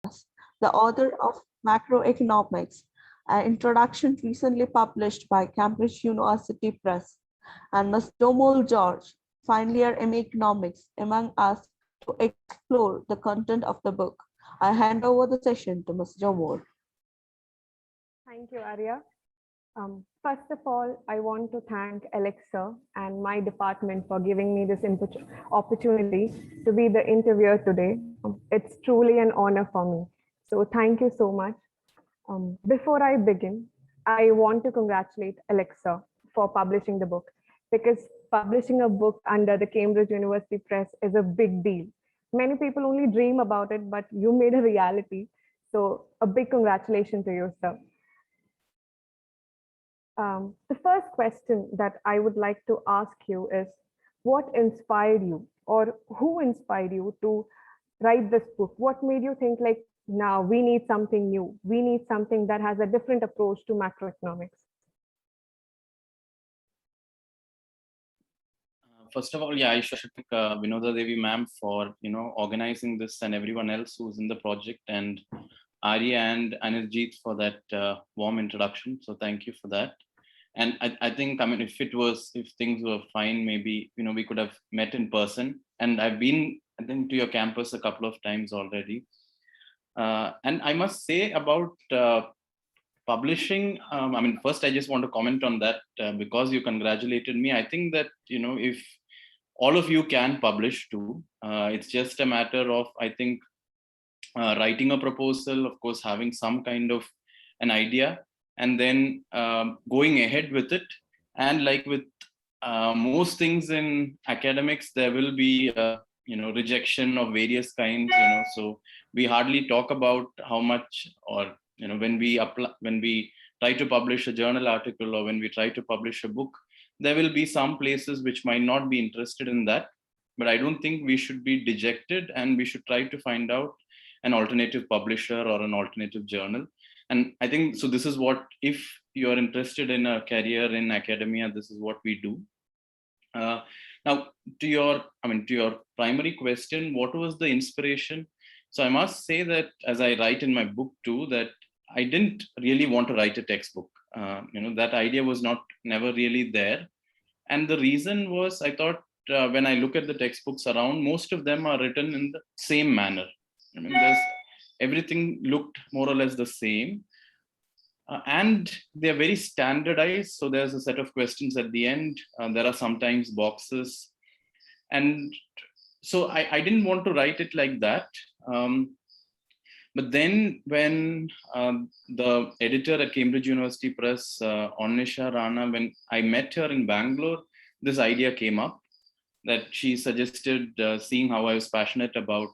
the author of Macroeconomics, an introduction recently published by Cambridge University Press, and Ms. Jomol George, final year MA Economics, among us to explore the content of the book. I hand over the session to Ms. Jomol. Thank you, Arya. First of all, I want to thank Alexa and my department for giving me this opportunity to be the interviewer today. It's truly an honor for me. So thank you so much. Before I begin, I want to congratulate Alexa for publishing the book, because publishing a book under the Cambridge University Press is a big deal. Many people only dream about it, but you made a reality. So a big congratulations to you, sir. The first question that I would like to ask you is, what inspired you, or who inspired you to write this book? What made you think like, now we need something new. We need something that has a different approach to macroeconomics? First of all, yeah, I should thank Vinoda Devi ma'am for organizing this, and everyone else who's in the project, and Arya and Anirjeet for that warm introduction. So thank you for that. And I think, I mean, if things were fine, maybe, we could have met in person. And I've been, I think, to your campus a couple of times already. And I must say about publishing, I mean, first, I just want to comment on that because you congratulated me. I think that, if all of you can publish too, it's just a matter of, I think, writing a proposal, of course, having some kind of an idea, and then going ahead with it. And like with most things in academics, there will be rejection of various kinds. So we hardly talk about how much, or when we try to publish a journal article, or when we try to publish a book, there will be some places which might not be interested in that. But I don't think we should be dejected, and we should try to find out an alternative publisher or an alternative journal. And I think, so this is what, if you're interested in a career in academia, this is what we do. Now, to your primary question, what was the inspiration? So I must say that, as I write in my book too, that I didn't really want to write a textbook. That idea was never really there. And the reason was, I thought, when I look at the textbooks around, most of them are written in the same manner. I mean, everything looked more or less the same, and they're very standardized. So there's a set of questions at the end. There are sometimes boxes, and so I didn't want to write it like that. But then when the editor at Cambridge University Press, Onnisha Rana, when I met her in Bangalore, this idea came up, that she suggested, seeing how I was passionate about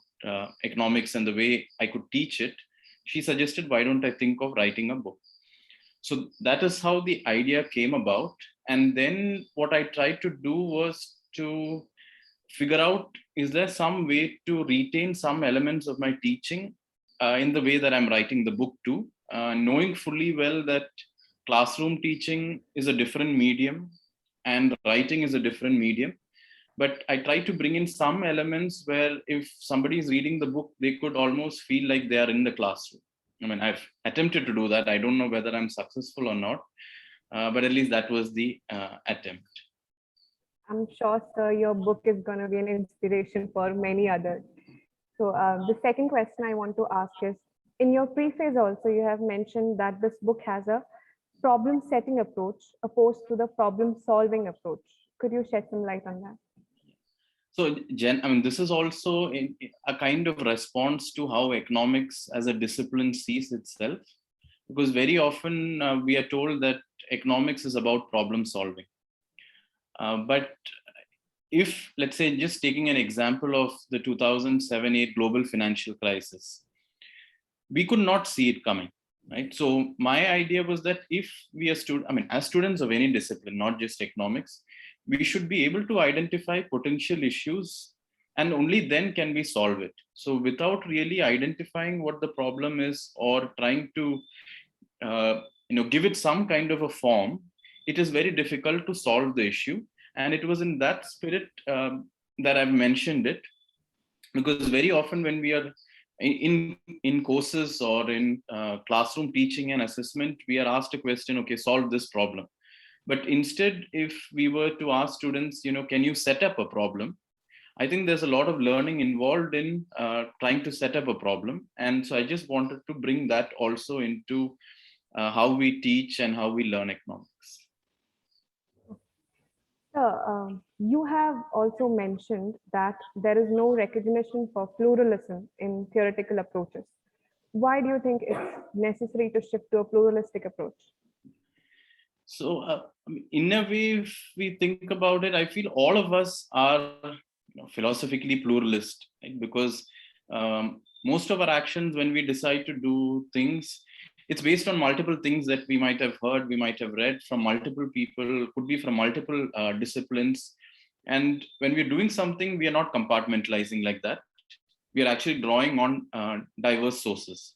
economics and the way I could teach it, she suggested, why don't I think of writing a book? So that is how the idea came about. And then what I tried to do was to figure out, is there some way to retain some elements of my teaching in the way that I'm writing the book too, knowing fully well that classroom teaching is a different medium and writing is a different medium. But I try to bring in some elements where if somebody is reading the book, they could almost feel like they are in the classroom. I mean, I've attempted to do that. I don't know whether I'm successful or not, but at least that was the attempt. I'm sure, sir, your book is going to be an inspiration for many others. So the second question I want to ask is, in your preface also, you have mentioned that this book has a problem-setting approach opposed to the problem-solving approach. Could you shed some light on that? So, Jen, I mean, this is also a kind of response to how economics as a discipline sees itself, because very often we are told that economics is about problem solving. But if, let's say, just taking an example of the 2007-8 global financial crisis, we could not see it coming, right? So my idea was that if we are as students of any discipline, not just economics, we should be able to identify potential issues, and only then can we solve it. So without really identifying what the problem is, or trying to give it some kind of a form, it is very difficult to solve the issue. And it was in that spirit that I've mentioned it, because very often when we are in courses or in classroom teaching and assessment, we are asked a question, okay, solve this problem. But instead, if we were to ask students, can you set up a problem? I think there's a lot of learning involved in trying to set up a problem. And so I just wanted to bring that also into how we teach and how we learn economics. You have also mentioned that there is no recognition for pluralism in theoretical approaches. Why do you think it's necessary to shift to a pluralistic approach? So in a way, if we think about it, I feel all of us are philosophically pluralist, right? Because most of our actions, when we decide to do things, it's based on multiple things that we might have heard, we might have read from multiple people, could be from multiple disciplines. And when we're doing something, we are not compartmentalizing like that. We are actually drawing on diverse sources.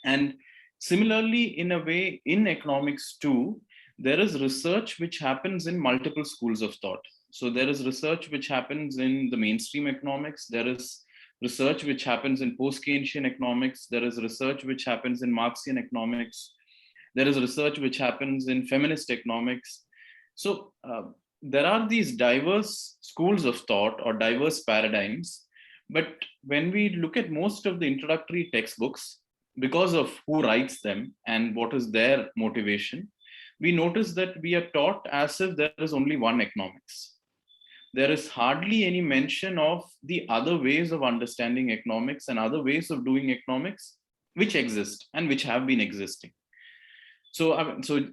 And similarly, in a way, in economics too, there is research which happens in multiple schools of thought. So there is research which happens in the mainstream economics. There is research which happens in post-Keynesian economics. There is research which happens in Marxian economics. There is research which happens in feminist economics. So there are these diverse schools of thought or diverse paradigms. But when we look at most of the introductory textbooks, because of who writes them and what is their motivation, we notice that we are taught as if there is only one economics. There is hardly any mention of the other ways of understanding economics and other ways of doing economics which exist and which have been existing. So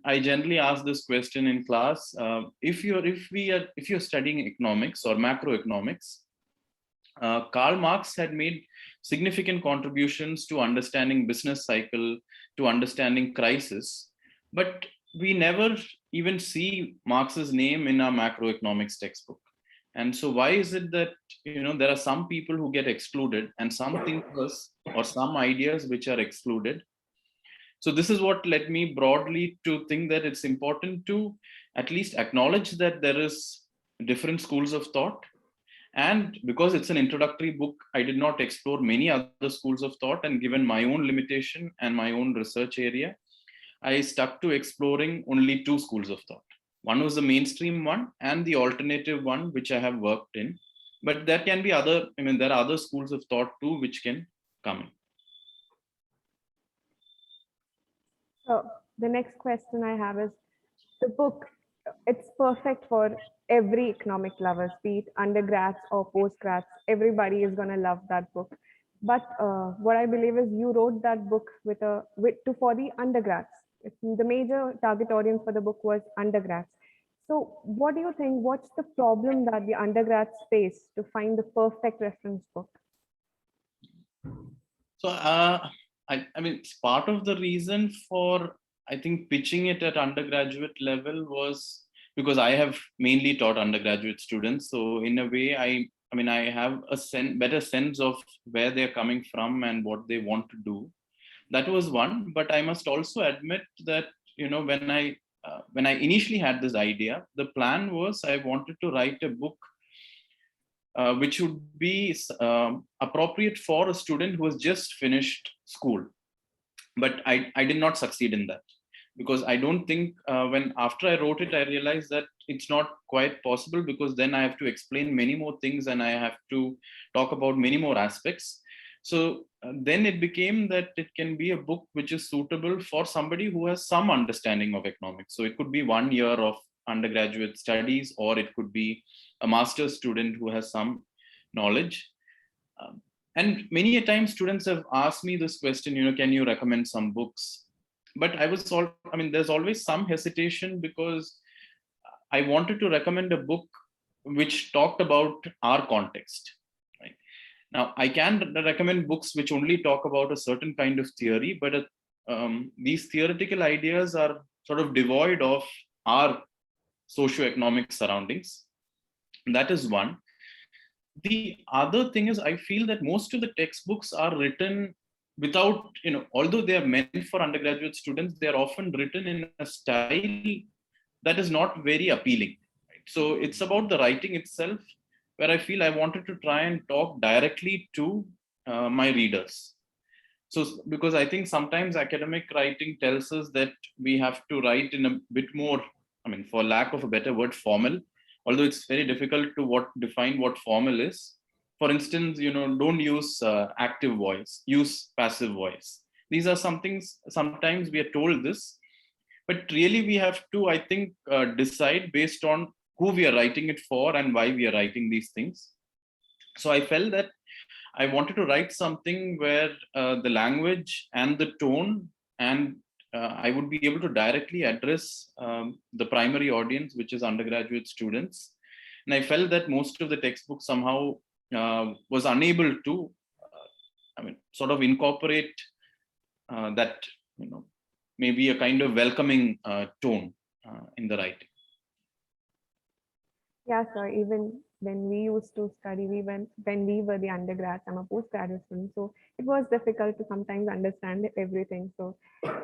I generally ask this question in class: if you're studying economics or macroeconomics, Karl Marx had made significant contributions to understanding business cycle, to understanding crisis, but we never even see Marx's name in our macroeconomics textbook. And so why is it that there are some people who get excluded and some thinkers or some ideas which are excluded? So this is what led me broadly to think that it's important to at least acknowledge that there is different schools of thought. And because it's an introductory book, I did not explore many other schools of thought, and given my own limitation and my own research area, I stuck to exploring only two schools of thought. One was the mainstream one and the alternative one, which I have worked in. But there can be other, there are other schools of thought too, which can come in. So the next question I have is, the book, it's perfect for every economic lover, be it undergrads or postgrads. Everybody is going to love that book. But what I believe is you wrote that book for the undergrads. The major target audience for the book was undergrads. So what do you think, what's the problem that the undergrads face to find the perfect reference book? So it's part of the reason for, I think, pitching it at undergraduate level was because I have mainly taught undergraduate students. So in a way, I have a better sense of where they're coming from and what they want to do. That was one. But I must also admit that, when I initially had this idea, the plan was I wanted to write a book which would be appropriate for a student who has just finished school. But I did not succeed in that, because I don't think after I wrote it, I realized that it's not quite possible, because then I have to explain many more things and I have to talk about many more aspects. So then it became that it can be a book which is suitable for somebody who has some understanding of economics. So it could be 1 year of undergraduate studies, or it could be a master's student who has some knowledge. And many a time students have asked me this question, can you recommend some books? But there's always some hesitation, because I wanted to recommend a book which talked about our context. Right? Now, I can recommend books which only talk about a certain kind of theory, but these theoretical ideas are sort of devoid of our socioeconomic surroundings. That is one. The other thing is, I feel that most of the textbooks are written without, although they are meant for undergraduate students, they are often written in a style that is not very appealing. Right? So it's about the writing itself, where I feel I wanted to try and talk directly to my readers. So, because I think sometimes academic writing tells us that we have to write in a bit more, I mean, for lack of a better word, formal, although it's very difficult to define what formal is. For instance, don't use active voice, use passive voice. These are some things, sometimes we are told this, but really we have to, I think, decide based on who we are writing it for and why we are writing these things. So I felt that I wanted to write something where the language and the tone and I would be able to directly address the primary audience, which is undergraduate students. And I felt that most of the textbooks somehow was unable to, sort of incorporate that, maybe a kind of welcoming tone in the writing. Yeah, sir. Even when we used to study, when we were the undergrads, I'm a postgraduate student, so it was difficult to sometimes understand everything. So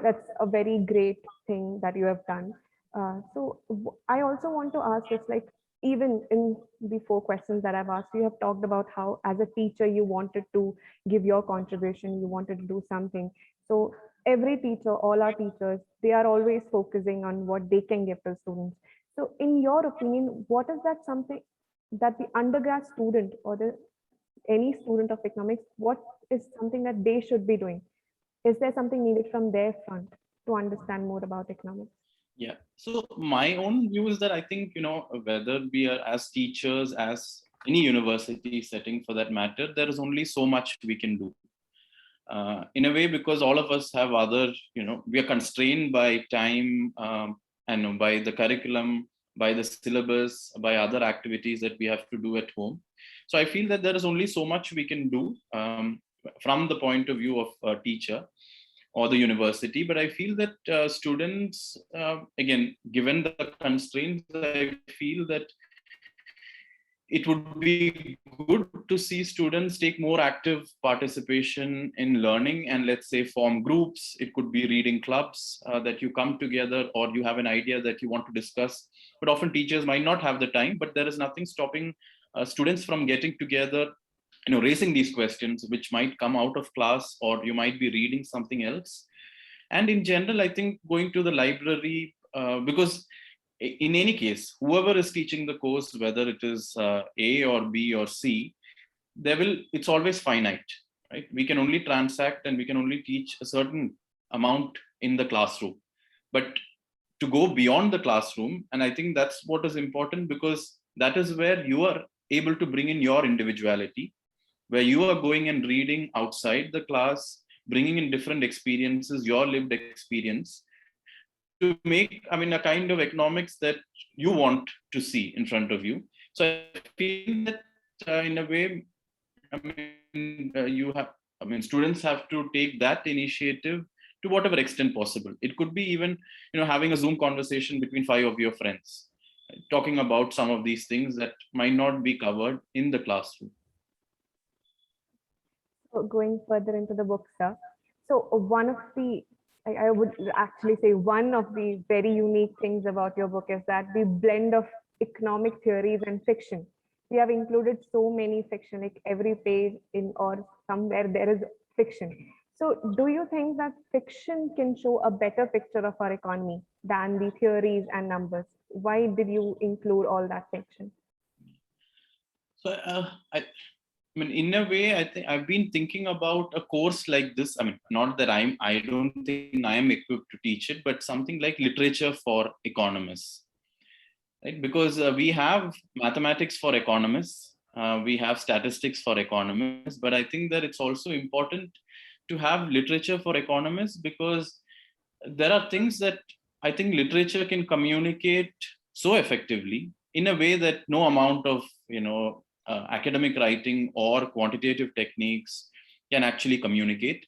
that's a very great thing that you have done. I also want to ask this, like, even in the 4 questions that I've asked, you have talked about how as a teacher, you wanted to give your contribution, you wanted to do something. So every teacher, all our teachers, they are always focusing on what they can give to students. So in your opinion, what is that something that the undergrad student or any student of economics, what is something that they should be doing? Is there something needed from their front to understand more about economics? Yeah. So my own view is that I think, whether we are as teachers, as any university setting for that matter, there is only so much we can do. In a way, because all of us have other, we are constrained by time and by the curriculum, by the syllabus, by other activities that we have to do at home. So I feel that there is only so much we can do from the point of view of a teacher or the university. But I feel that students, again, given the constraints, I feel that it would be good to see students take more active participation in learning and, let's say, form groups. It could be reading clubs that you come together, or you have an idea that you want to discuss. But often teachers might not have the time, but there is nothing stopping students from getting together, raising these questions, which might come out of class, or you might be reading something else. And in general, I think going to the library, because in any case, whoever is teaching the course, whether it is A or B or C, it's always finite, right? We can only transact and we can only teach a certain amount in the classroom. But to go beyond the classroom, and I think that's what is important, because that is where you are able to bring in your individuality, where you are going and reading outside the class, bringing in different experiences, your lived experience, to make, a kind of economics that you want to see in front of you. So I feel that in a way, students have to take that initiative to whatever extent possible. It could be even, having a Zoom conversation between 5 of your friends, talking about some of these things that might not be covered in the classroom. So going further into the book, sir. So one of the, I would actually say one of the very unique things about your book is that the blend of economic theories and fiction. We have included so many fiction, like every page in or somewhere there is fiction. So do you think that fiction can show a better picture of our economy than the theories and numbers? Why did you include all that fiction? So in a way, I think I've been thinking about a course like this. Not that I don't think I am equipped to teach it, but something like literature for economists, right? Because we have mathematics for economists, we have statistics for economists, but I think that it's also important to have literature for economists, because there are things that I think literature can communicate so effectively in a way that no amount of, academic writing or quantitative techniques can actually communicate.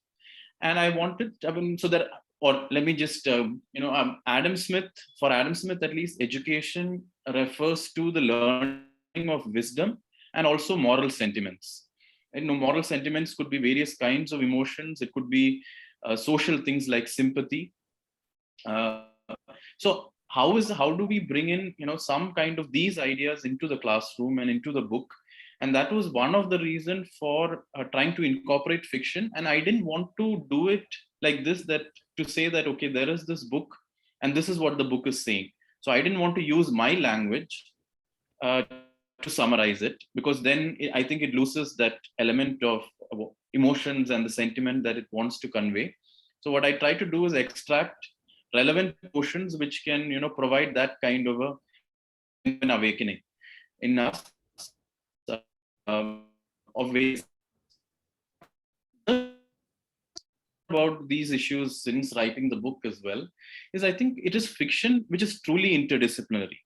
And I wanted, so that, or let me just, Adam Smith, at least, education refers to the learning of wisdom and also moral sentiments. And moral sentiments could be various kinds of emotions. It could be social things like sympathy. So how do we bring in, some kind of these ideas into the classroom and into the book, And that was one of the reasons for trying to incorporate fiction. And I didn't want to do it like this, that to say that, okay, there is this book and this is what the book is saying. So I didn't want to use my language to summarize it, because then I think it loses that element of emotions and the sentiment that it wants to convey. So what I try to do is extract relevant portions which can, provide that kind of an awakening in us, of ways about these issues since writing the book as well, is I think it is fiction which is truly interdisciplinary.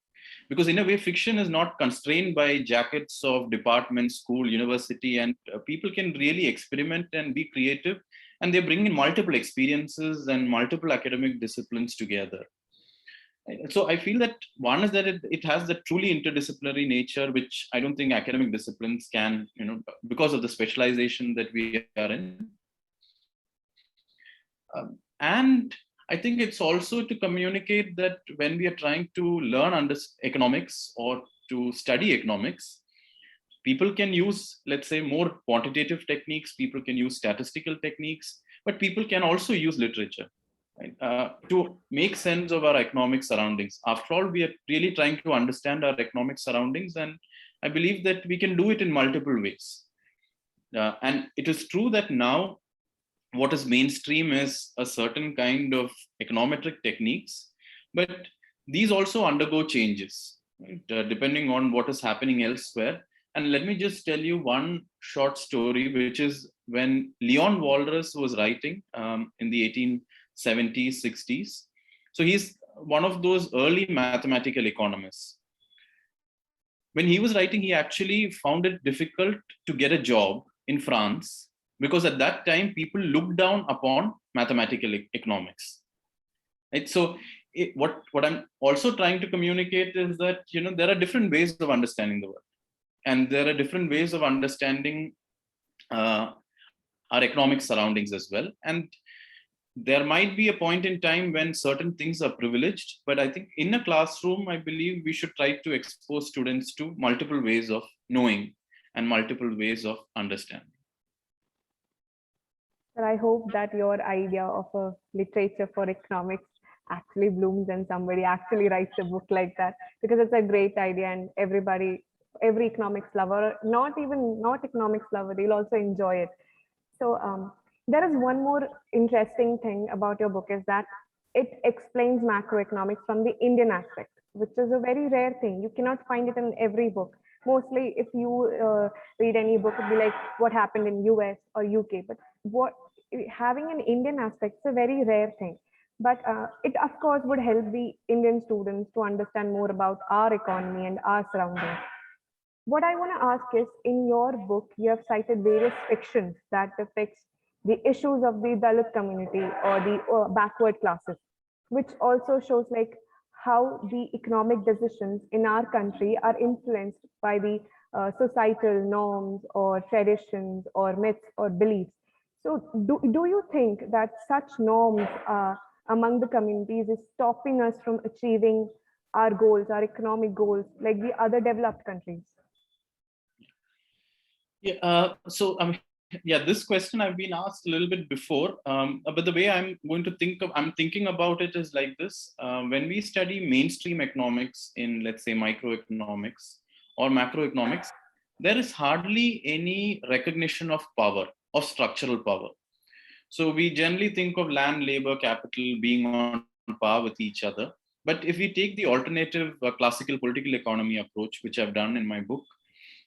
Because in a way, fiction is not constrained by jackets of department, school, university, and people can really experiment and be creative. And they bring in multiple experiences and multiple academic disciplines together. So I feel that one is that it has that truly interdisciplinary nature, which I don't think academic disciplines can, because of the specialization that we are in. And I think it's also to communicate that when we are trying to learn economics or to study economics, people can use, let's say, more quantitative techniques, people can use statistical techniques, but people can also use literature, right, to make sense of our economic surroundings. After all, we are really trying to understand our economic surroundings, and I believe that we can do it in multiple ways. And it is true that now what is mainstream is a certain kind of econometric techniques, but these also undergo changes, right, depending on what is happening elsewhere. And let me just tell you one short story, which is when Leon Walras was writing in the 1870s, 60s. So he's one of those early mathematical economists. When he was writing, he actually found it difficult to get a job in France, because at that time, people looked down upon mathematical economics. Right? So what I'm also trying to communicate is that, there are different ways of understanding the world. And there are different ways of understanding our economic surroundings as well. And there might be a point in time when certain things are privileged, but I think in a classroom, I believe we should try to expose students to multiple ways of knowing and multiple ways of understanding. But I hope that your idea of a literature for economics actually blooms and somebody actually writes a book like that, because it's a great idea, and every economics lover, not economics lover, they'll also enjoy it. So there is one more interesting thing about your book, is that it explains macroeconomics from the Indian aspect, which is a very rare thing. You cannot find it in every book. Mostly, if you read any book, it'd be like what happened in US or UK. But having an Indian aspect is a very rare thing. But it, of course, would help the Indian students to understand more about our economy and our surroundings. What I want to ask is, in your book, you have cited various fictions that depicts the issues of the Dalit community or the backward classes, which also shows like how the economic decisions in our country are influenced by the societal norms or traditions or myths or beliefs. So do you think that such norms among the communities is stopping us from achieving our goals, our economic goals, like the other developed countries? Yeah, this question I've been asked a little bit before, but the way I'm thinking about it is like this. When we study mainstream economics in, let's say, microeconomics or macroeconomics, there is hardly any recognition of power, of structural power. So we generally think of land, labor, capital being on par with each other. But if we take the alternative classical political economy approach, which I've done in my book,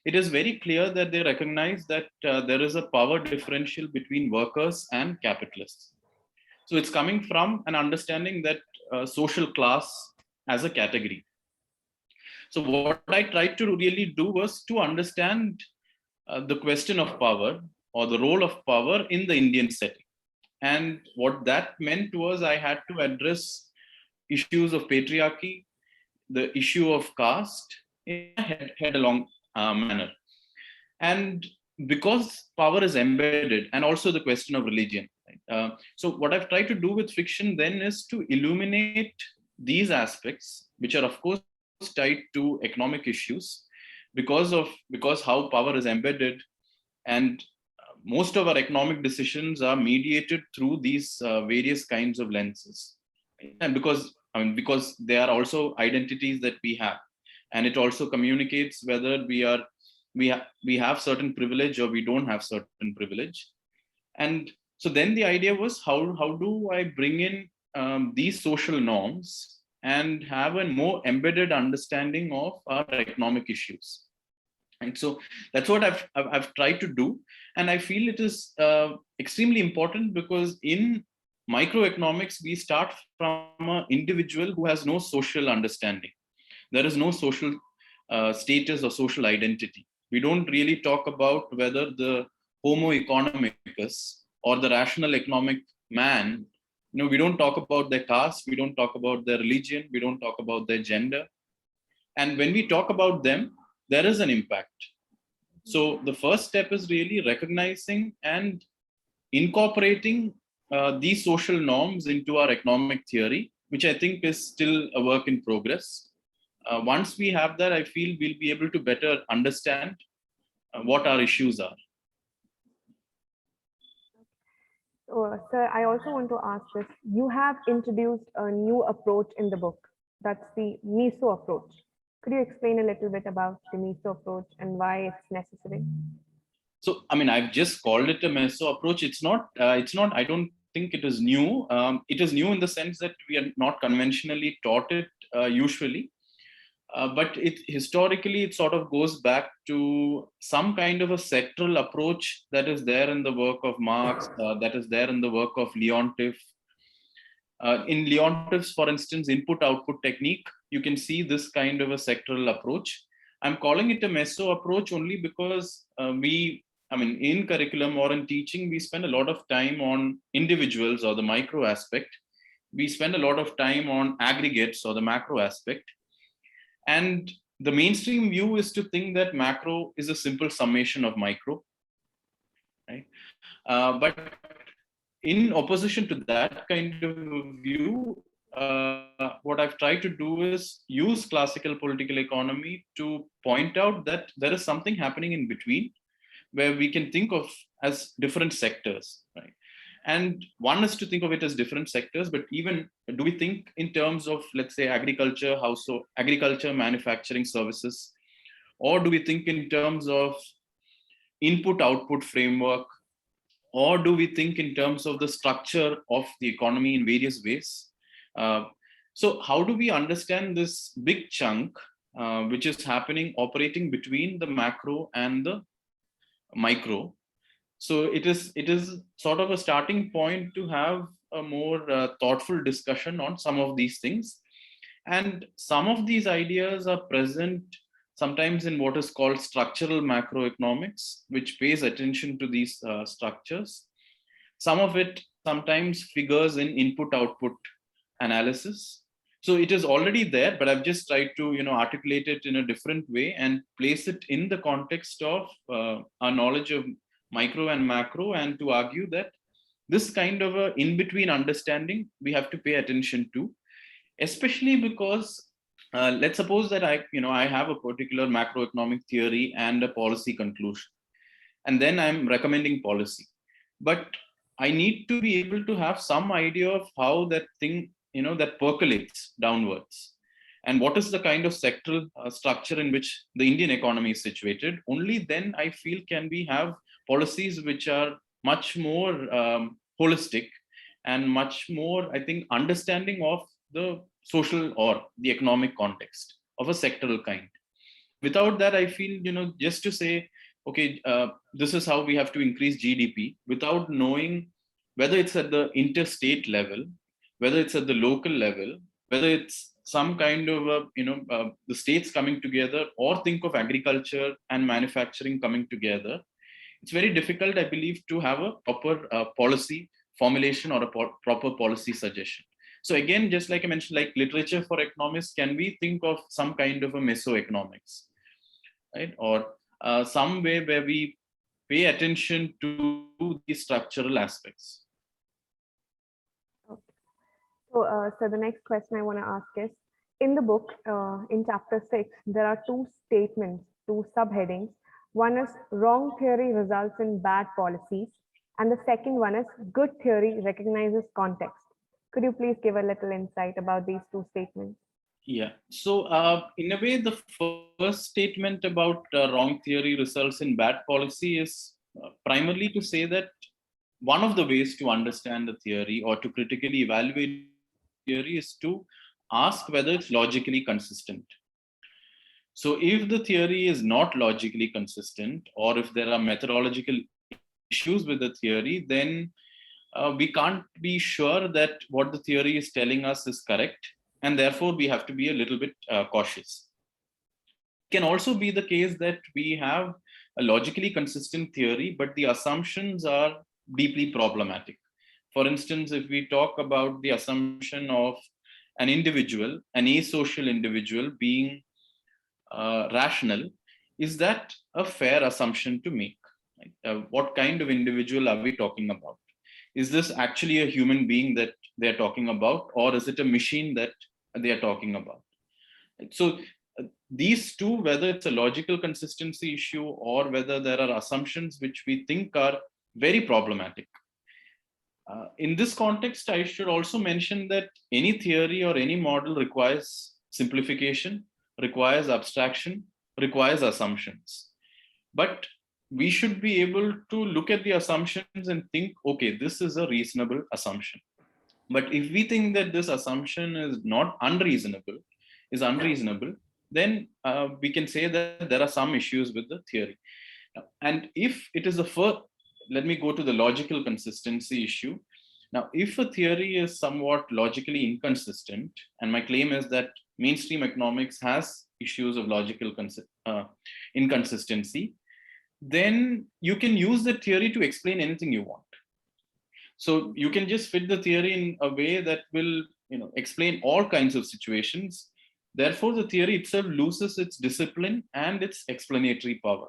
it is very clear that they recognize that there is a power differential between workers and capitalists. So it's coming from an understanding that social class as a category. So what I tried to really do was to understand the question of power or the role of power in the Indian setting. And what that meant was I had to address issues of patriarchy, the issue of caste in a head-along manner. And because power is embedded, and also the question of religion. Right? So what I've tried to do with fiction then is to illuminate these aspects, which are of course tied to economic issues, because how power is embedded, and most of our economic decisions are mediated through these various kinds of lenses. And because they are also identities that we have, and it also communicates whether we have certain privilege or we don't have certain privilege. And so then the idea was, how do I bring in these social norms and have a more embedded understanding of our economic issues. And so that's what I've tried to do. And I feel it is extremely important, because in microeconomics, we start from an individual who has no social understanding. There is no social status or social identity. We don't really talk about whether the Homo economicus or the rational economic man, we don't talk about their caste, we don't talk about their religion, we don't talk about their gender. And when we talk about them, there is an impact. So the first step is really recognizing and incorporating these social norms into our economic theory, which I think is still a work in progress. Once we have that, I feel we'll be able to better understand what our issues are. So, sir, I also want to ask this. You have introduced a new approach in the book. That's the Miso Approach. Could you explain a little bit about the Miso Approach and why it's necessary? So, I've just called it a Miso Approach. It's not, I don't think it is new. It is new in the sense that we are not conventionally taught it usually. But historically, it sort of goes back to some kind of a sectoral approach that is there in the work of Marx, that is there in the work of Leontief. In Leontief's, for instance, input-output technique, you can see this kind of a sectoral approach. I'm calling it a Meso approach only because in curriculum or in teaching, we spend a lot of time on individuals or the micro aspect. We spend a lot of time on aggregates or the macro aspect. And the mainstream view is to think that macro is a simple summation of micro, right? But in opposition to that kind of view, what I've tried to do is use classical political economy to point out that there is something happening in between, where we can think of as different sectors, right? And one is to think of it as different sectors, but even do we think in terms of, let's say, agriculture, agriculture, manufacturing, services, or do we think in terms of input-output framework, or do we think in terms of the structure of the economy in various ways? So how do we understand this big chunk, which is operating between the macro and the micro? So it is sort of a starting point to have a more thoughtful discussion on some of these things. And some of these ideas are present sometimes in what is called structural macroeconomics, which pays attention to these structures. Some of it sometimes figures in input-output analysis. So it is already there, but I've just tried to articulate it in a different way and place it in the context of our knowledge of micro and macro, and to argue that this kind of a in-between understanding we have to pay attention to, especially because let's suppose that I have a particular macroeconomic theory and a policy conclusion, and then I'm recommending policy, but I need to be able to have some idea of how that thing that percolates downwards, and what is the kind of sectoral structure in which the Indian economy is situated. Only then I feel can we have policies which are much more holistic and much more, I think, understanding of the social or the economic context of a sectoral kind. Without that, I feel, just to say, okay, this is how we have to increase GDP, without knowing whether it's at the interstate level, whether it's at the local level, whether it's some kind of the states coming together, or think of agriculture and manufacturing coming together. It's very difficult, I believe, to have a proper policy formulation or a proper policy suggestion. So again, just like I mentioned, like literature for economists, can we think of some kind of a mesoeconomics, right? Or some way where we pay attention to the structural aspects. Okay. So the next question I want to ask is, in the book, in chapter 6, there are two statements two subheadings. One is wrong theory results in bad policies, and the second one is good theory recognizes context. Could you please give a little insight about these two statements? Yeah. So, in a way, the first statement about wrong theory results in bad policy is primarily to say that one of the ways to understand the theory or to critically evaluate theory is to ask whether it's logically consistent. So, if the theory is not logically consistent, or if there are methodological issues with the theory, then we can't be sure that what the theory is telling us is correct, and therefore we have to be a little bit cautious. It can also be the case that we have a logically consistent theory, but the assumptions are deeply problematic. For instance, if we talk about the assumption of an individual, an asocial individual being rational, is that a fair assumption to make? Right? What kind of individual are we talking about? Is this actually a human being that they're talking about, or is it a machine that they are talking about? So these two, whether it's a logical consistency issue or whether there are assumptions which we think are very problematic. In this context, I should also mention that any theory or any model requires simplification, requires abstraction, requires assumptions. But we should be able to look at the assumptions and think, okay, this is a reasonable assumption. But if we think that this assumption is not unreasonable, then we can say that there are some issues with the theory. And if it is the first, let me go to the logical consistency issue. Now, if a theory is somewhat logically inconsistent, and my claim is that mainstream economics has issues of logical inconsistency, then you can use the theory to explain anything you want. So you can just fit the theory in a way that will, explain all kinds of situations. Therefore, the theory itself loses its discipline and its explanatory power.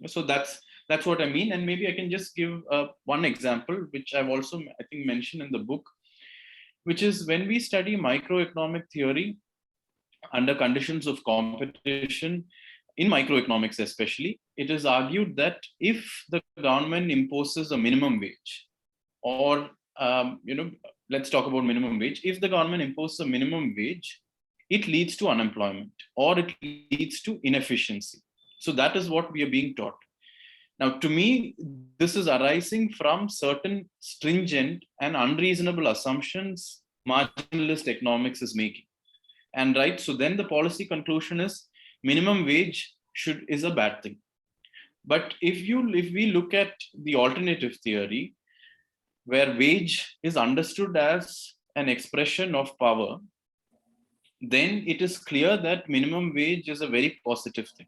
So that's what I mean. And maybe I can just give one example, which I've also, I think, mentioned in the book, which is when we study microeconomic theory under conditions of competition, in microeconomics especially, it is argued that if the government imposes a minimum wage, or let's talk about minimum wage. If the government imposes a minimum wage, it leads to unemployment or it leads to inefficiency. So that is what we are being taught. Now, to me, this is arising from certain stringent and unreasonable assumptions marginalist economics is making. And right, so then the policy conclusion is minimum wage is a bad thing. But if we look at the alternative theory, where wage is understood as an expression of power, then it is clear that minimum wage is a very positive thing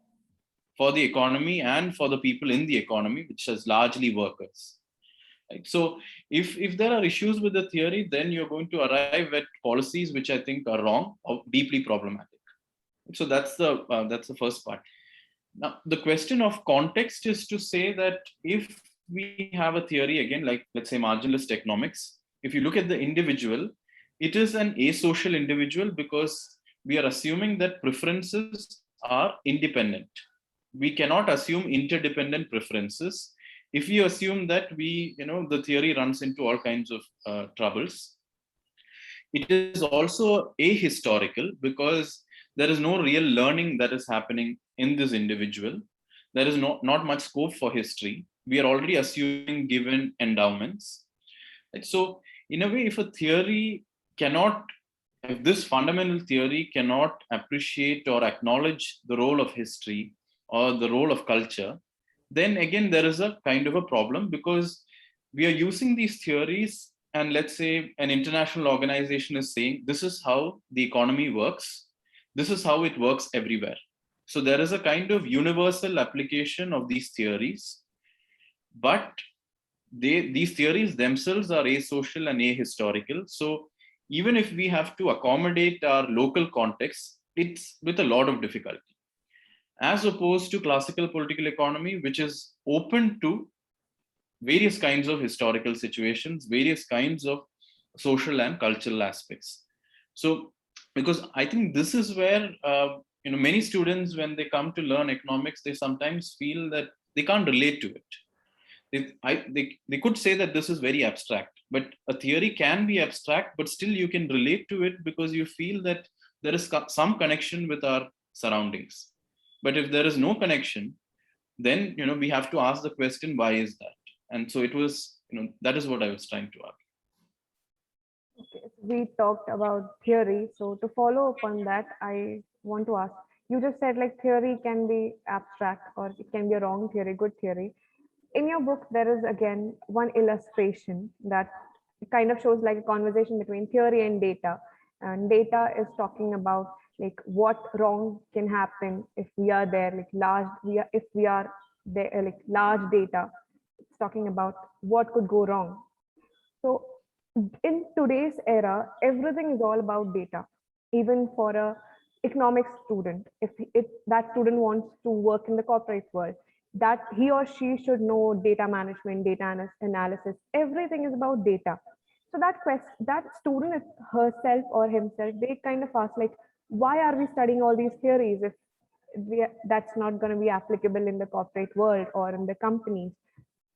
for the economy and for the people in the economy, which is largely workers. Right? So if there are issues with the theory, then you're going to arrive at policies which I think are wrong or deeply problematic. So that's the first part. Now, the question of context is to say that if we have a theory, again, like let's say marginalist economics, if you look at the individual, it is an asocial individual because we are assuming that preferences are independent. We cannot assume interdependent preferences. If you assume that the theory runs into all kinds of troubles. It is also ahistorical because there is no real learning that is happening in this individual. There is not much scope for history. We are already assuming given endowments. So in a way, if this fundamental theory cannot appreciate or acknowledge the role of history or the role of culture, then again, there is a kind of a problem because we are using these theories and let's say an international organization is saying, this is how the economy works. This is how it works everywhere. So there is a kind of universal application of these theories, but these theories themselves are asocial and ahistorical. So even if we have to accommodate our local context, it's with a lot of difficulty, as opposed to classical political economy, which is open to various kinds of historical situations, various kinds of social and cultural aspects. So, because I think this is where many students, when they come to learn economics, they sometimes feel that they can't relate to it. They could say that this is very abstract, but a theory can be abstract, but still you can relate to it because you feel that there is some connection with our surroundings. But if there is no connection, then we have to ask the question, why is that? And so it was, that is what I was trying to argue. Okay, so we talked about theory. So to follow up on that, I want to ask, you just said like theory can be abstract or it can be a wrong theory, good theory. In your book, there is again one illustration that kind of shows like a conversation between theory and data. And data is talking about like what wrong can happen if we are there, like if we are there, like large data. It's talking about what could go wrong. So in today's era, everything is all about data. Even for a economics student, if that student wants to work in the corporate world, that he or she should know data management, data analysis. Everything is about data. So that student herself or himself, they kind of ask like, why are we studying all these theories if that's not going to be applicable in the corporate world or in the companies?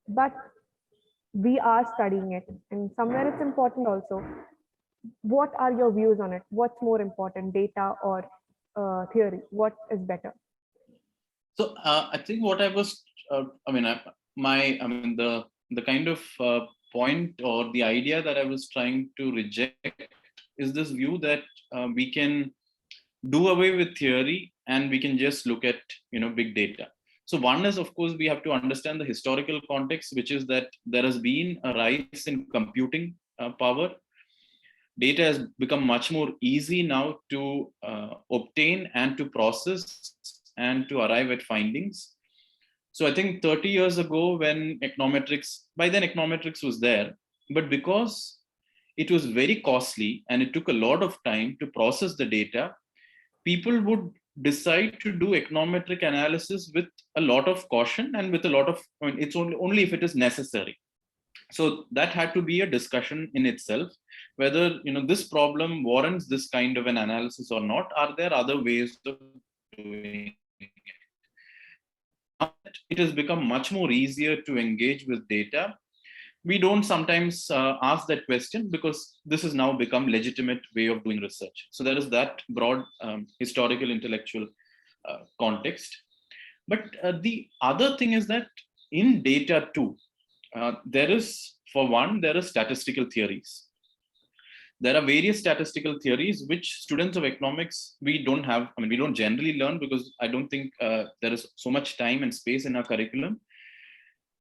But we are studying it, and somewhere it's important also. What are your views on it? What's more important, data or theory? What is better? So I think what I was, the kind of point or the idea that I was trying to reject is this view that we can do away with theory and we can just look at big data. So one is, of course, we have to understand the historical context, which is that there has been a rise in computing power. Data has become much more easy now to obtain and to process and to arrive at findings. So I think 30 years ago, when by then econometrics was there, but because it was very costly and it took a lot of time to process the data, people would decide to do econometric analysis with a lot of caution and with a lot of, it's only if it is necessary. So that had to be a discussion in itself, whether this problem warrants this kind of an analysis or not. Are there other ways of doing it? It has become much more easier to engage with data. We don't sometimes ask that question because this has now become legitimate way of doing research. So there is that broad historical intellectual context. But the other thing is that in data too, there is statistical theories. There are various statistical theories which students of economics, we don't generally learn because I don't think there is so much time and space in our curriculum.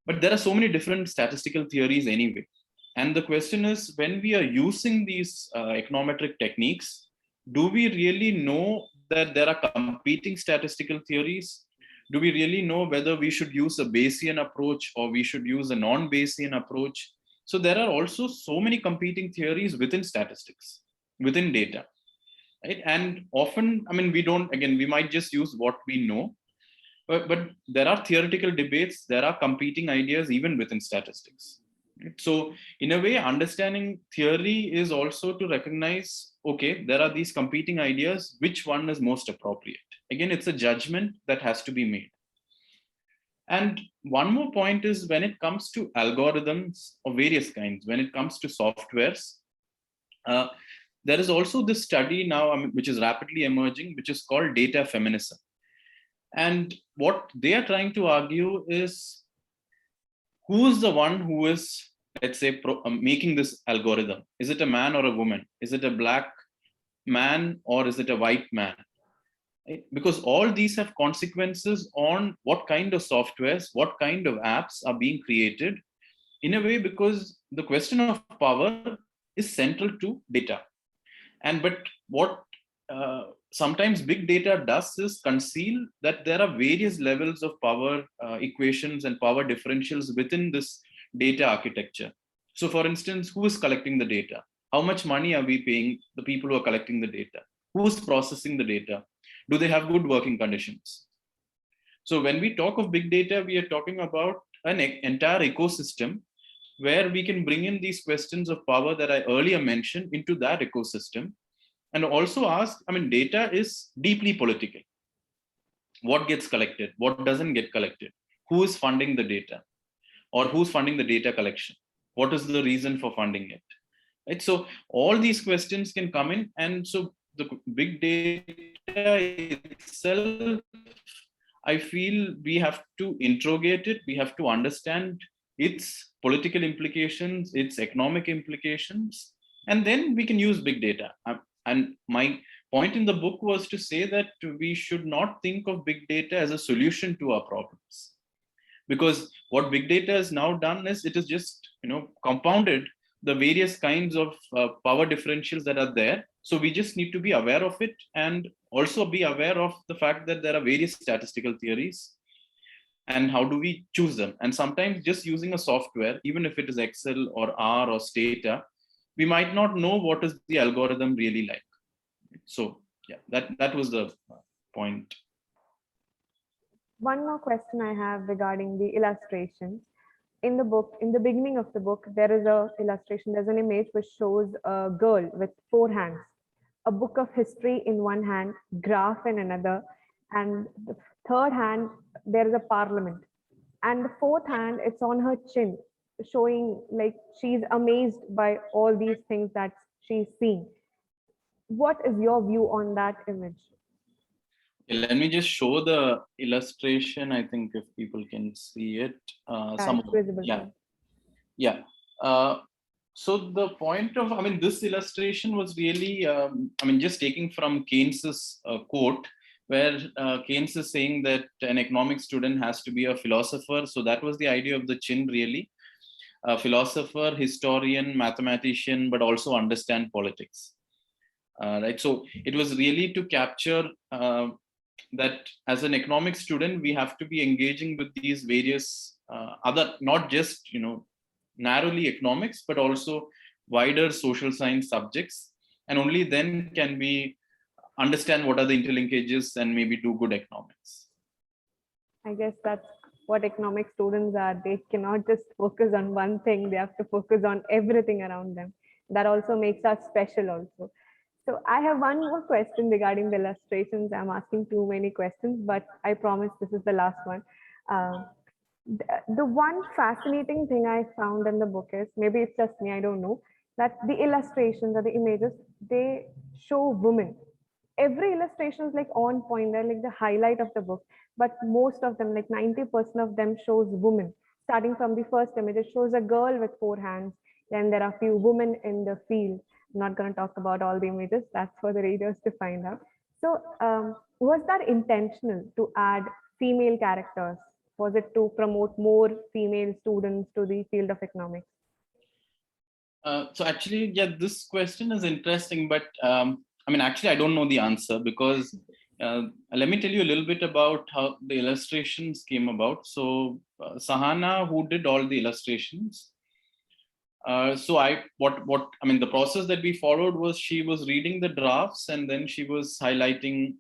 But there are so many different statistical theories anyway. And the question is, when we are using these econometric techniques, do we really know that there are competing statistical theories? Do we really know whether we should use a Bayesian approach or we should use a non-Bayesian approach? So there are also so many competing theories within statistics, within data, right? And often, we might just use what we know, but there are theoretical debates, there are competing ideas even within statistics. Right? So in a way, understanding theory is also to recognize, okay, there are these competing ideas, which one is most appropriate? Again, it's a judgment that has to be made. And one more point is when it comes to algorithms of various kinds, when it comes to softwares, there is also this study now, which is rapidly emerging, which is called data feminism. And what they are trying to argue is who is the one who is, let's say, making this algorithm? Is it a man or a woman? Is it a black man or is it a white man? Right? Because all these have consequences on what kind of softwares, what kind of apps are being created, in a way, because the question of power is central to data. But what sometimes big data does is conceal that there are various levels of power equations and power differentials within this data architecture. So for instance, who is collecting the data? How much money are we paying the people who are collecting the data? Who's processing the data? Do they have good working conditions? So when we talk of big data, we are talking about an entire ecosystem where we can bring in these questions of power that I earlier mentioned into that ecosystem. And also ask, data is deeply political. what gets collected, what doesn't get collected, who is funding the data, or who's funding the data collection, what is the reason for funding it, right? So all these questions can come in, and so the big data itself, I feel we have to interrogate it, we have to understand its political implications, its economic implications, and then we can use big data. And my point in the book was to say that we should not think of big data as a solution to our problems, because what big data has now done is it has just compounded the various kinds of power differentials that are there. So we just need to be aware of it, and also be aware of the fact that there are various statistical theories, and how do we choose them. And sometimes just using a software, even if it is Excel or R or Stata, we might not know what is the algorithm really like. So yeah, that was the point. One more question I have regarding the illustrations. In the book, in the beginning of the book, there is a illustration, there's an image which shows a girl with 4 hands, a book of history in one hand, graph in another, and the third hand, there is a parliament. And the fourth hand, it's on her chin, showing like she's amazed by all these things that she's seeing. What is your view on that image? Let me just show the illustration. I think if people can see it. It's visible. Yeah. So the point of, this illustration was really, just taking from Keynes's quote, where Keynes is saying that an economic student has to be a philosopher. So that was the idea of the chin, really. A philosopher, historian, mathematician, but also understand politics. Right. So it was really to capture that as an economic student, we have to be engaging with these various other, not just, narrowly economics, but also wider social science subjects. And only then can we understand what are the interlinkages and maybe do good economics. I guess that's what economic students are. They cannot just focus on one thing. They have to focus on everything around them. That also makes us special also. So I have one more question regarding the illustrations. I'm asking too many questions, but I promise this is the last one. The one fascinating thing I found in the book is, maybe it's just me, I don't know, that the illustrations or the images, they show women. Every illustration is like on point, they're like the highlight of the book, but most of them, like 90% of them shows women. Starting from the first image, it shows a girl with 4 hands. Then there are few women in the field. I'm not going to talk about all the images. That's for the readers to find out. So was that intentional to add female characters? Was it to promote more female students to the field of economics? So actually, yeah, this question is interesting, but actually, I don't know the answer, because let me tell you a little bit about how the illustrations came about. So Sahana, who did all the illustrations, the process that we followed was, she was reading the drafts, and then she was highlighting,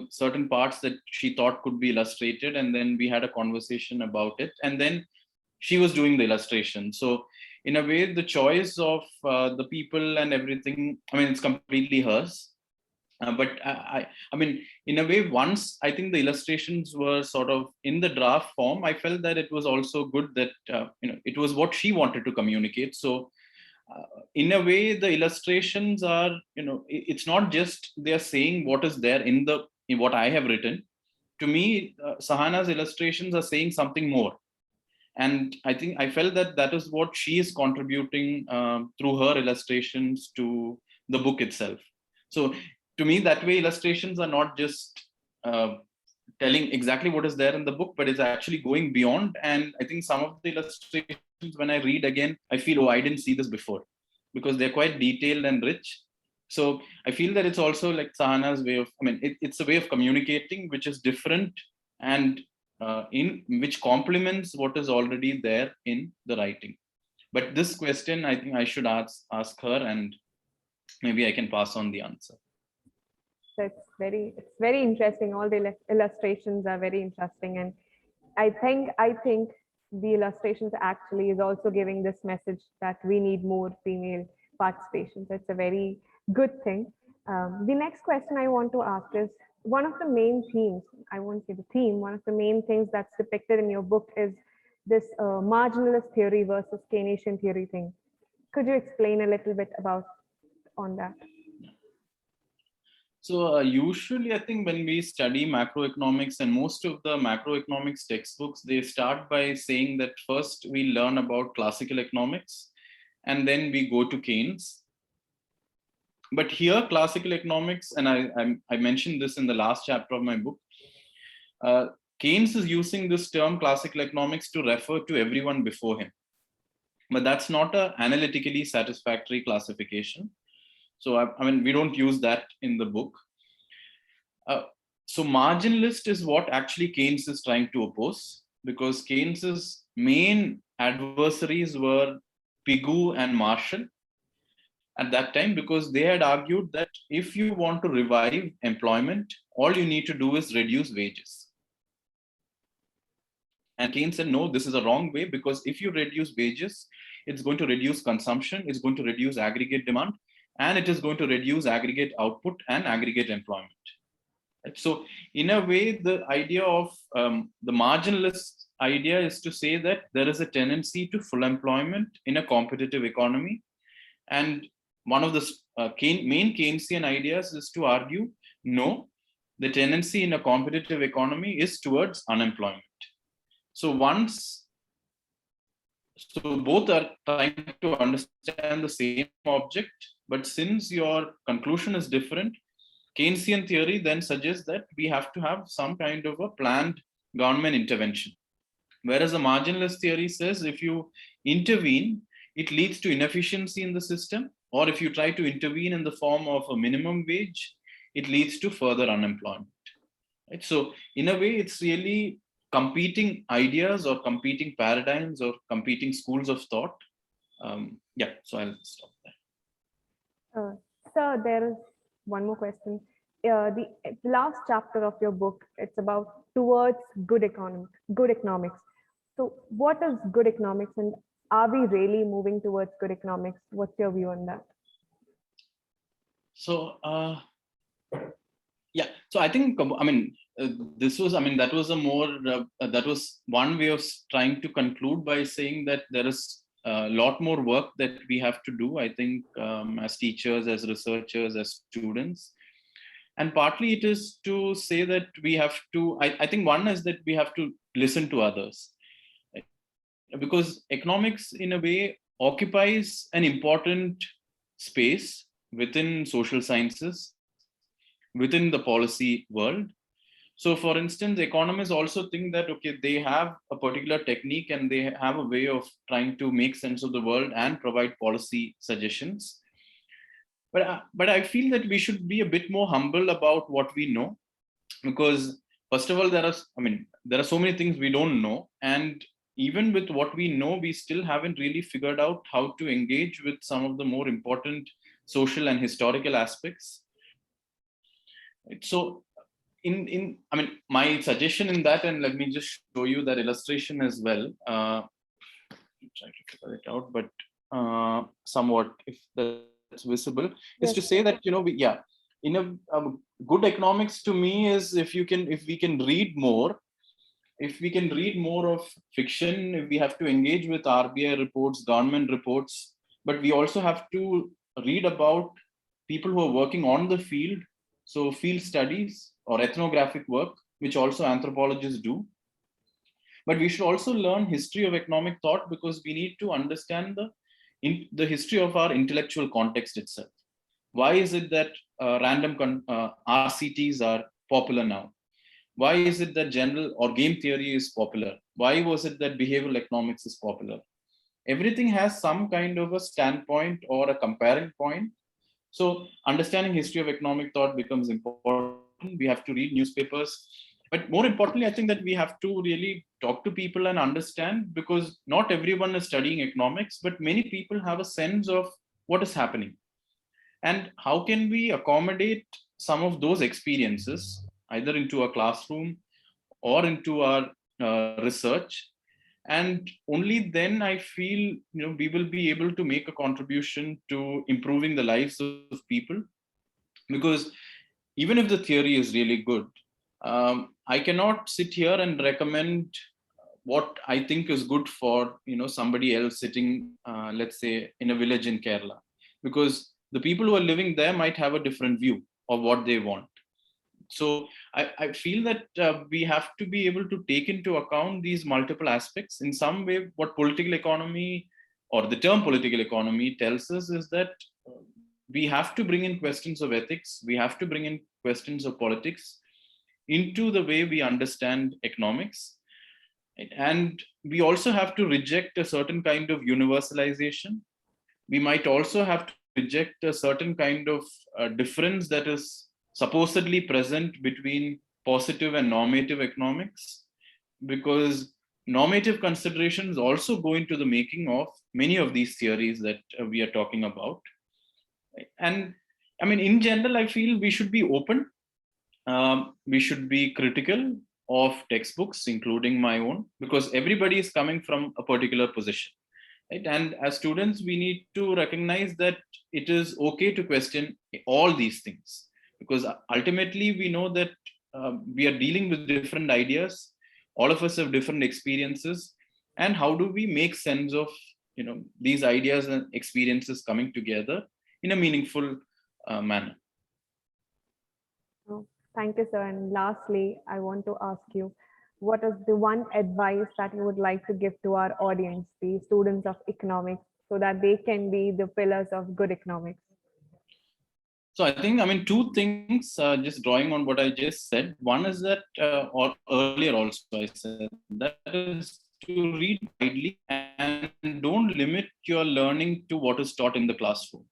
certain parts that she thought could be illustrated, and then we had a conversation about it, and then she was doing the illustration. So in a way, the choice of the people and everything, it's completely hers. But in a way, once I think the illustrations were sort of in the draft form, I felt that it was also good that it was what she wanted to communicate. So in a way, the illustrations are, it's not just they're saying what is there in what I have written. To me, Sahana's illustrations are saying something more. And I think I felt that is what she is contributing through her illustrations to the book itself. So to me, that way, illustrations are not just telling exactly what is there in the book, but it's actually going beyond. And I think some of the illustrations, when I read again, I feel, oh, I didn't see this before, because they're quite detailed and rich. So I feel that it's also like Sahana's way of, it's a way of communicating, which is different, and in which complements what is already there in the writing. But this question, I think I should ask her, and maybe I can pass on the answer. It's very interesting. All the illustrations are very interesting, and I think the illustrations actually is also giving this message that we need more female participation. So it's a very good thing. The next question I want to ask is, one of the main themes, I won't say the theme, one of the main things that's depicted in your book is this marginalist theory versus Keynesian theory thing. Could you explain a little bit about on that? So usually, I think when we study macroeconomics, and most of the macroeconomics textbooks, they start by saying that first we learn about classical economics, and then we go to Keynes. But here, classical economics, and I mentioned this in the last chapter of my book, Keynes is using this term classical economics to refer to everyone before him. But that's not an analytically satisfactory classification. So, I mean, we don't use that in the book. So marginalist is what actually Keynes is trying to oppose, because Keynes's main adversaries were Pigou and Marshall at that time, because they had argued that if you want to revive employment, all you need to do is reduce wages. And Keynes said, no, this is a wrong way, because if you reduce wages, it's going to reduce consumption, it's going to reduce aggregate demand, and it is going to reduce aggregate output and aggregate employment. So in a way, the idea of the marginalist idea is to say that there is a tendency to full employment in a competitive economy. And one of the main Keynesian ideas is to argue, no, the tendency in a competitive economy is towards unemployment. So both are trying to understand the same object, but since your conclusion is different, Keynesian theory then suggests that we have to have some kind of a planned government intervention. Whereas the marginalist theory says if you intervene, it leads to inefficiency in the system, or if you try to intervene in the form of a minimum wage, it leads to further unemployment. Right? So in a way, it's really competing ideas or competing paradigms or competing schools of thought. Yeah, so I'll stop there. Sir, there is one more question. The last chapter of your book, it's about towards good economics. So what is good economics, and are we really moving towards good economics? What's your view on that? So, yeah, so I think, I mean, that was a more, that was one way of trying to conclude by saying that there is a lot more work that we have to do, I think, as teachers, as researchers, as students. And partly it is to say that we have to, I think one is that we have to listen to others. Because economics, in a way, occupies an important space within social sciences, within the policy world. So for instance, economists also think that, okay, they have a particular technique and they have a way of trying to make sense of the world and provide policy suggestions. But I feel that we should be a bit more humble about what we know, because first of all, there are so many things we don't know, and even with what we know, we still haven't really figured out how to engage with some of the more important social and historical aspects. So my suggestion in that, and let me just show you that illustration as well. Try to figure it out, but somewhat, if that's visible, is to say that, in a good economics to me is if we can read more of fiction, if we have to engage with RBI reports, government reports, but we also have to read about people who are working on the field. So field studies or ethnographic work, which also anthropologists do. But we should also learn history of economic thought, because we need to understand the history of our intellectual context itself. Why is it that random RCTs are popular now? Why is it that general or game theory is popular? Why was it that behavioral economics is popular? Everything has some kind of a standpoint or a comparing point. So understanding history of economic thought becomes important. We have to read newspapers. But more importantly, I think that we have to really talk to people and understand, because not everyone is studying economics, but many people have a sense of what is happening. And how can we accommodate some of those experiences, either into a classroom or into our research? And only then I feel, we will be able to make a contribution to improving the lives of people. Because even if the theory is really good, I cannot sit here and recommend what I think is good for somebody else sitting, let's say, in a village in Kerala, because the people who are living there might have a different view of what they want. So I feel that we have to be able to take into account these multiple aspects. In some way, what political economy or the term political economy tells us is that we have to bring in questions of ethics, we have to bring in questions of politics into the way we understand economics. And we also have to reject a certain kind of universalization. We might also have to reject a certain kind of difference that is supposedly present between positive and normative economics, because normative considerations also go into the making of many of these theories that we are talking about. And I mean, in general, I feel we should be open. We should be critical of textbooks, including my own, because everybody is coming from a particular position. Right? And as students, we need to recognize that it is okay to question all these things, because ultimately we know that we are dealing with different ideas. All of us have different experiences, and how do we make sense of these ideas and experiences coming together in a meaningful manner? Oh, thank you, sir. And lastly, I want to ask you, what is the one advice that you would like to give to our audience, the students of economics, so that they can be the pillars of good economics? So I think, two things, just drawing on what I just said. One is that, or earlier also I said, that is to read widely and don't limit your learning to what is taught in the classroom.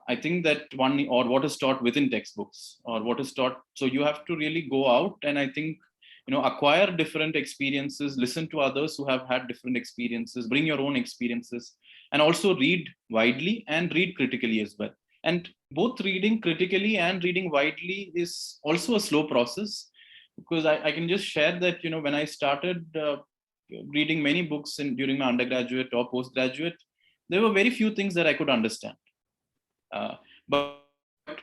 I think that one, or what is taught within textbooks, or what is taught. So you have to really go out and I think, acquire different experiences, listen to others who have had different experiences, bring your own experiences, and also read widely and read critically as well. And both reading critically and reading widely is also a slow process, because I can just share that, when I started reading many books during my undergraduate or postgraduate, there were very few things that I could understand. But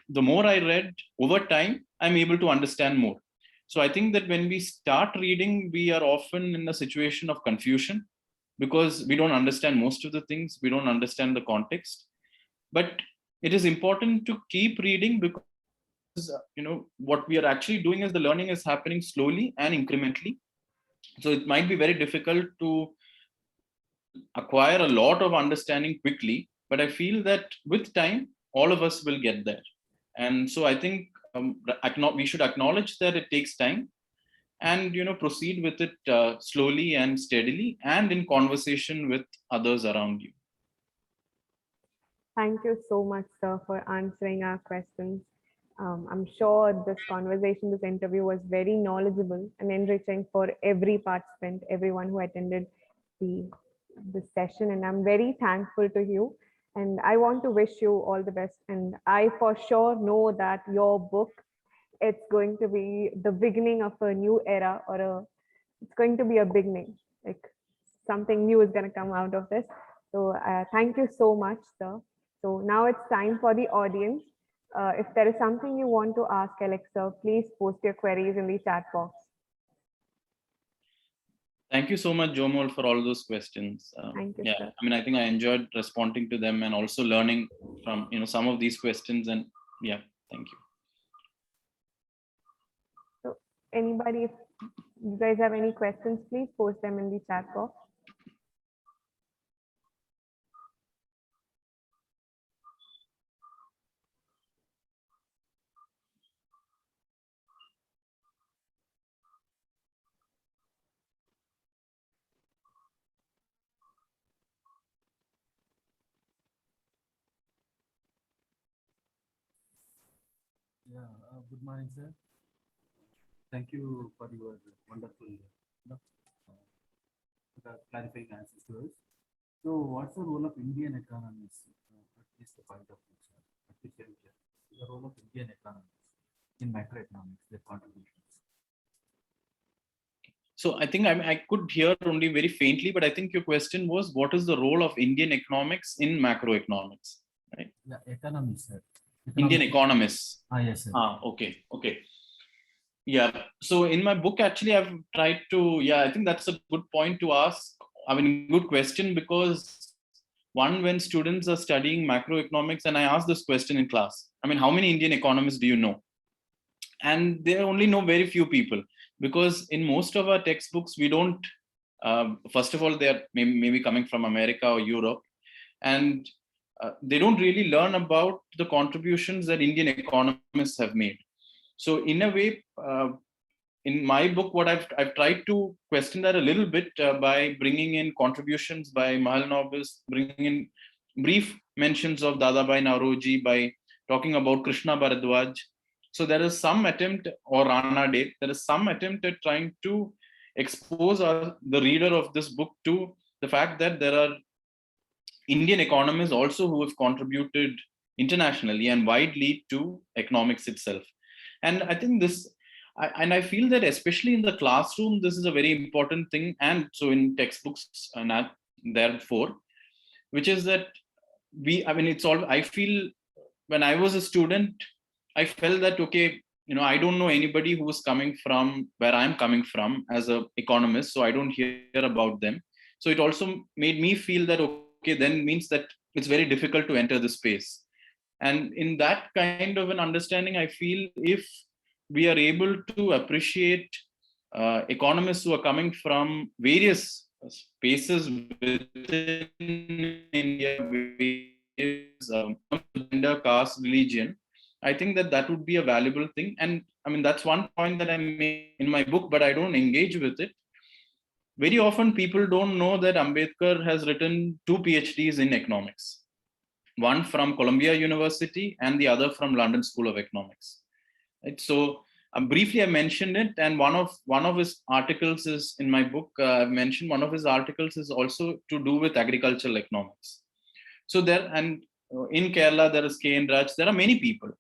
the more I read over time, I'm able to understand more. So I think that when we start reading, we are often in a situation of confusion because we don't understand most of the things, we don't understand the context. But it is important to keep reading, because what we are actually doing is the learning is happening slowly and incrementally. So it might be very difficult to acquire a lot of understanding quickly, but I feel that with time, all of us will get there. And so I think we should acknowledge that it takes time, and proceed with it slowly and steadily, and in conversation with others around you. Thank you so much, sir, for answering our questions. I'm sure this conversation, this interview was very knowledgeable and enriching for every participant, everyone who attended this session. And I'm very thankful to you. And I want to wish you all the best. And I for sure know that your book, it's going to be the beginning of a new era, or it's going to be a beginning, like something new is going to come out of this. So thank you so much, sir. So now it's time for the audience. If there is something you want to ask Alexa, please post your queries in the chat box. Thank you so much, Jomol, for all those questions. Thank you, yeah, sir. I think I enjoyed responding to them and also learning from some of these questions. And yeah, thank you. So anybody, if you guys have any questions, please post them in the chat box. Yeah, good morning, sir. Thank you for your wonderful clarifying answers to us. So, what's the role of Indian economics? At least the point of view, sir. At least the role of Indian economics in macroeconomics, their contributions. So I think I could hear only very faintly, but I think your question was, what is the role of Indian economics in macroeconomics, right? Yeah, economics, sir. Indian economists. Yes, sir. Okay. Yeah. So in my book, actually, I've tried to, I think that's a good point to ask. I mean, good question, because when students are studying macroeconomics, and I ask this question in class, I mean, how many Indian economists do you know? And they only know very few people, because in most of our textbooks, we don't, first of all, they're maybe coming from America or Europe, and they don't really learn about the contributions that Indian economists have made. So in a way, in my book, what I've tried to question that a little bit by bringing in contributions by Mahalanobis, bringing in brief mentions of Dadabhai Nauroji, by talking about Krishna Bharadwaj. So there is some attempt, or Rana Dey, there is some attempt at trying to expose the reader of this book to the fact that there are Indian economists also who have contributed internationally and widely to economics itself. And I think I feel that especially in the classroom, this is a very important thing. And so in textbooks, and therefore, which is that I feel when I was a student, I felt that, okay, I don't know anybody who is coming from where I'm coming from as an economist, so I don't hear about them. So it also made me feel that, okay, then means that it's very difficult to enter the space. And in that kind of an understanding, I feel if we are able to appreciate economists who are coming from various spaces within India, various gender, caste, religion, I think that would be a valuable thing. And I mean, that's one point that I make in my book, but I don't engage with it. Very often people don't know that Ambedkar has written 2 PhDs in economics, one from Columbia University and the other from London School of Economics. Right? So briefly I mentioned it, and one of his articles is in my book. I've mentioned one of his articles is also to do with agricultural economics. So in Kerala there is K. N. Raj. There are many people.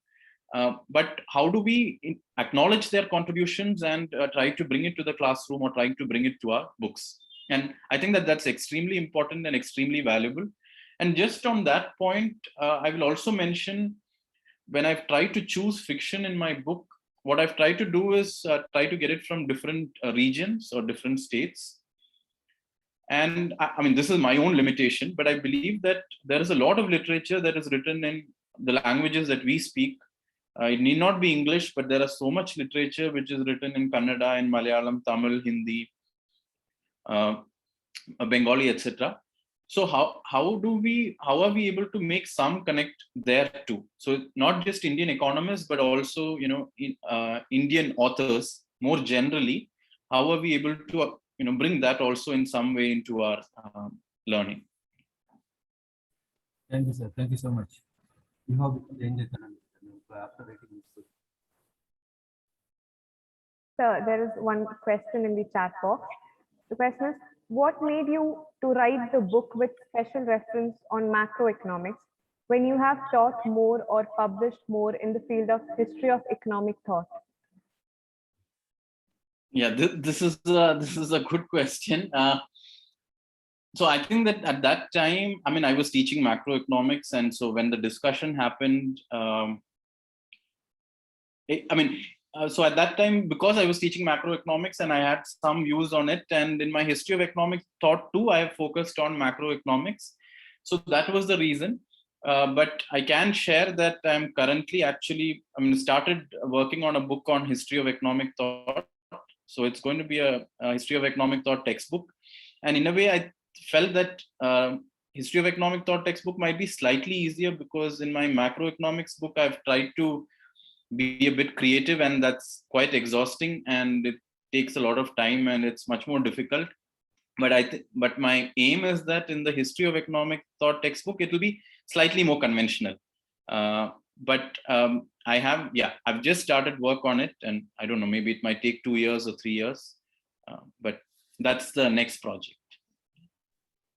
But how do we acknowledge their contributions and try to bring it to the classroom, or trying to bring it to our books? And I think that's extremely important and extremely valuable. And just on that point, I will also mention, when I've tried to choose fiction in my book, what I've tried to do is try to get it from different regions or different states. And I mean, this is my own limitation, but I believe that there is a lot of literature that is written in the languages that we speak. It need not be English, but there is so much literature which is written in Kannada, in Malayalam, Tamil, Hindi, Bengali, etc. So how are we able to make some connect there too? So not just Indian economists, but also Indian authors more generally. How are we able to bring that also in some way into our learning? Thank you, sir. Thank you so much. You have changed economics after writing this book. Sir, there is one question in the chat box. The question is, what made you to write the book with special reference on macroeconomics when you have taught more or published more in the field of history of economic thought? Yeah, this is a good question. So I think that at that time, I mean, I was teaching macroeconomics, and so when the discussion happened, so at that time, because I was teaching macroeconomics and I had some views on it, and in my history of economic thought too, I have focused on macroeconomics. So that was the reason. But I can share that I'm currently started working on a book on history of economic thought. So it's going to be a history of economic thought textbook. And in a way, I felt that history of economic thought textbook might be slightly easier, because in my macroeconomics book, I've tried to be a bit creative, and that's quite exhausting, and it takes a lot of time, and it's much more difficult. But my aim is that in the history of economic thought textbook, it will be slightly more conventional. I've just started work on it, and I don't know, maybe it might take 2 years or 3 years, but that's the next project.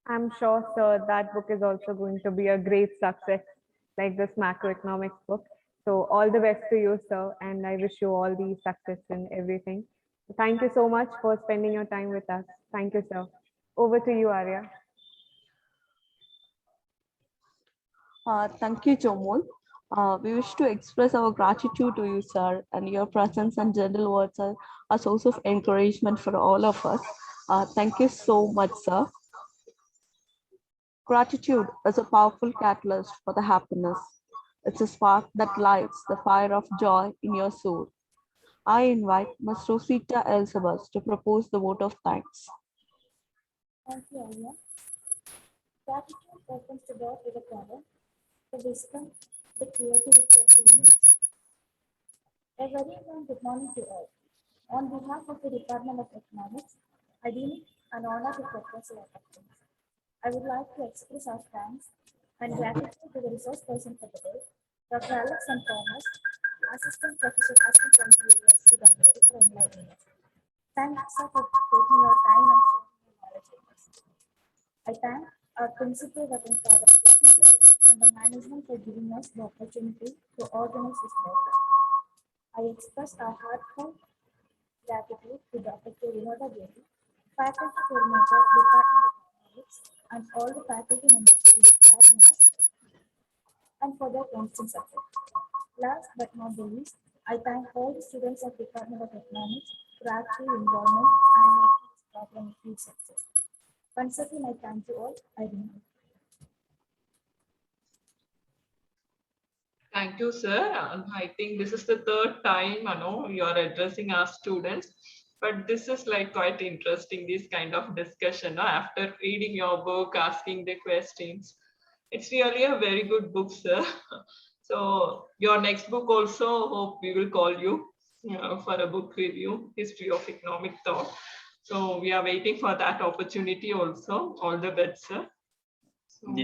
I'm sure, sir, that book is also going to be a great success, like this macroeconomics book. So all the best to you, sir, and I wish you all the success in everything. Thank you so much for spending your time with us. Thank you, sir. Over to you, Arya. Thank you, Jomol. We wish to express our gratitude to you, sir, and your presence and gentle words are a source of encouragement for all of us. Thank you so much, sir. Gratitude is a powerful catalyst for the happiness. It's a spark that lights the fire of joy in your soul. I invite Ms. Rosita Elizabeth to propose the vote of thanks. Thank you, Anya. Gratitude opens the door to the power, the wisdom, the creativity of the universe. A very warm good morning to all. On behalf of the Department of Economics, I deem it an honor to propose your acceptance. I would like to express our thanks and gratitude to the resource person for the day, Dr. Alex and Thomas, Assistant Professor Azim Premji University, Bengaluru, for enlightening us. Thank you, sir, for taking your time and sharing your knowledge with us. I thank our principal, Dr. and the management for giving us the opportunity to organize this program. I express our heartfelt gratitude to Dr. Vinoda Devi, faculty coordinator, Department of Economics, and all the faculty members who inspired us and for their constant support. Last but not the least, I thank all the students of Department of Economics for active involvement and making this program a huge success. Once again, I thank you all. I remember. Thank you, sir. I think this is the third time you are addressing our students, but this is like quite interesting, this kind of discussion after reading your book, asking the questions. It's really a very good book, sir. So your next book also, hope we will call you for a book review, History of Economic Thought. So we are waiting for that opportunity also. All the best, sir. So,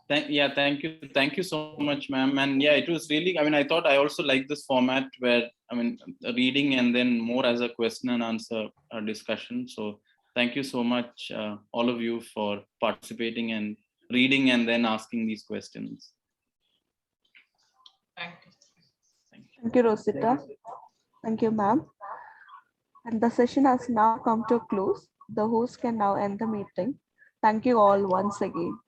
Thank you so much, ma'am. And yeah, it was really, I thought I also like this format where, reading and then more as a question and answer discussion. So thank you so much, all of you, for participating and reading and then asking these questions. thank you. Thank you, Rosita. Thank you, ma'am. And the session has now come to a close. The host can now end the meeting. Thank you all once again.